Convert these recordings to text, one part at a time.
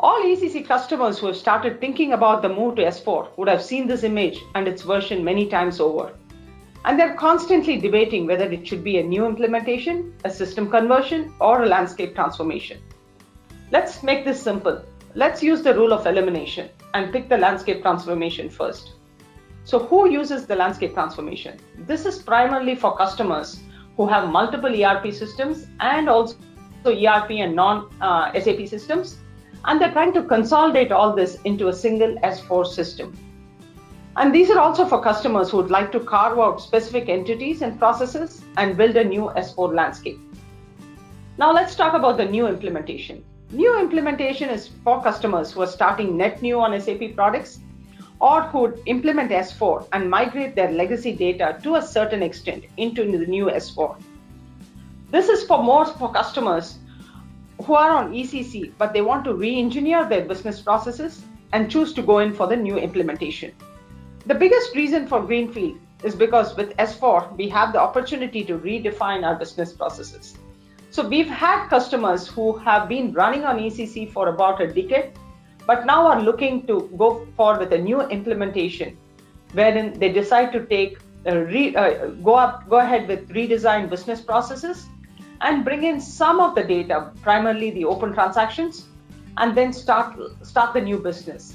All ECC customers who have started thinking about the move to S4 would have seen this image and its version many times over. And they're constantly debating whether it should be a new implementation, a system conversion, or a landscape transformation. Let's make this simple. Let's use the rule of elimination and pick the landscape transformation first. So who uses the landscape transformation? This is primarily for customers who have multiple ERP systems and also ERP and non-SAP systems, and they're trying to consolidate all this into a single S4 system. And these are also for customers who would like to carve out specific entities and processes and build a new S4 landscape. Now let's talk about the new implementation. New implementation is for customers who are starting net new on SAP products or who would implement S4 and migrate their legacy data to a certain extent into the new S4. This is for customers who are on ECC, but they want to re-engineer their business processes and choose to go in for the new implementation. The biggest reason for Greenfield is because with S4, we have the opportunity to redefine our business processes. So we've had customers who have been running on ECC for about a decade, but now are looking to go forward with a new implementation, wherein they decide to go ahead with redesigned business processes and bring in some of the data, primarily the open transactions, and then start the new business.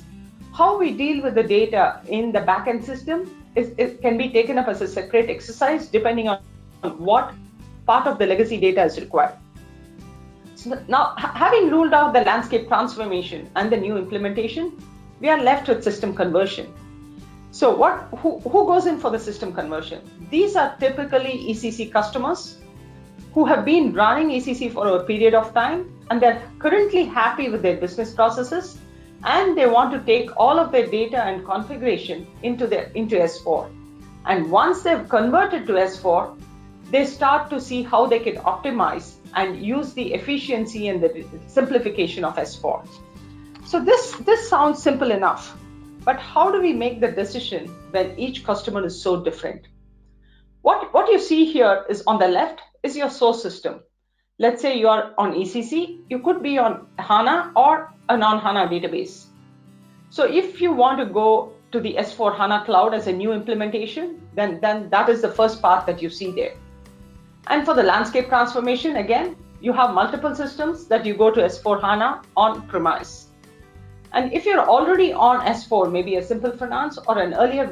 How we deal with the data in the backend system it can be taken up as a separate exercise depending on what part of the legacy data is required. So now, having ruled out the landscape transformation and the new implementation, we are left with system conversion. So who goes in for the system conversion? These are typically ECC customers who have been running ECC for a period of time, and they're currently happy with their business processes, and they want to take all of their data and configuration into S4. And once they've converted to S4, they start to see how they can optimize and use the efficiency and the simplification of S4. So this sounds simple enough, but how do we make the decision when each customer is so different? What you see here is on the left is your source system. Let's say you are on ECC, you could be on HANA or a non-HANA database. So if you want to go to the S4 HANA cloud as a new implementation, then that is the first path that you see there. And for the landscape transformation, again, you have multiple systems that you go to S4 HANA on premise. And if you're already on S4, maybe a Simple Finance or an earlier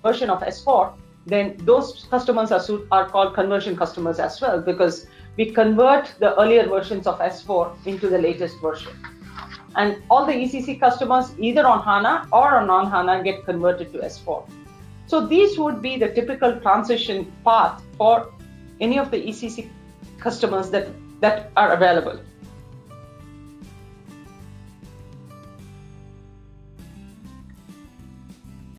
version of S4, then those customers are called conversion customers as well, because we convert the earlier versions of S4 into the latest version. And all the ECC customers, either on HANA or on non-HANA, get converted to S4. So these would be the typical transition path for any of the ECC customers that are available.